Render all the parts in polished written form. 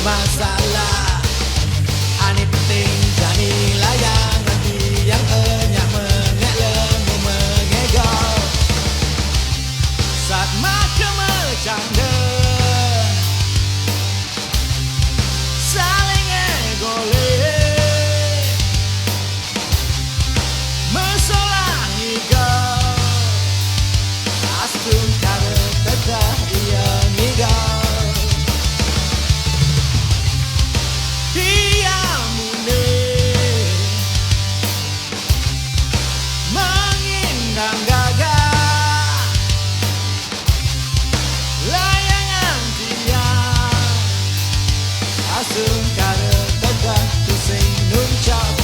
masalah. Ani penting jani layang nanti yang enyak mengek lemu mengegol. Saat macam bercanda saling egole mesolang igol. Astung cara tetap yang igol. Asum cara tegak tu sing nuncap.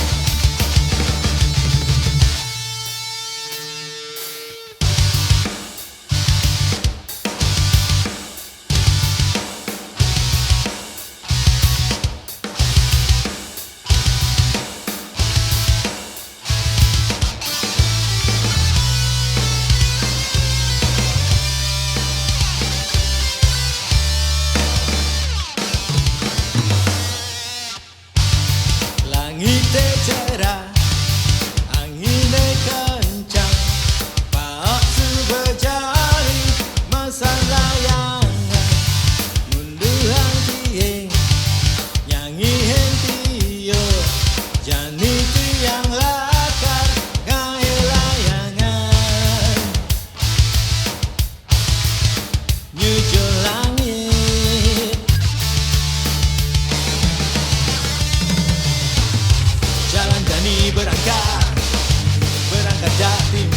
Langitnya cerah, anginnya kencang, paksu berjari masalah layangan. Munduhan tieng, nyanyi hentiyo, jani tiang lakar ngai layangan. Nyucul langit, jalan jani berangkat, berangkat jati.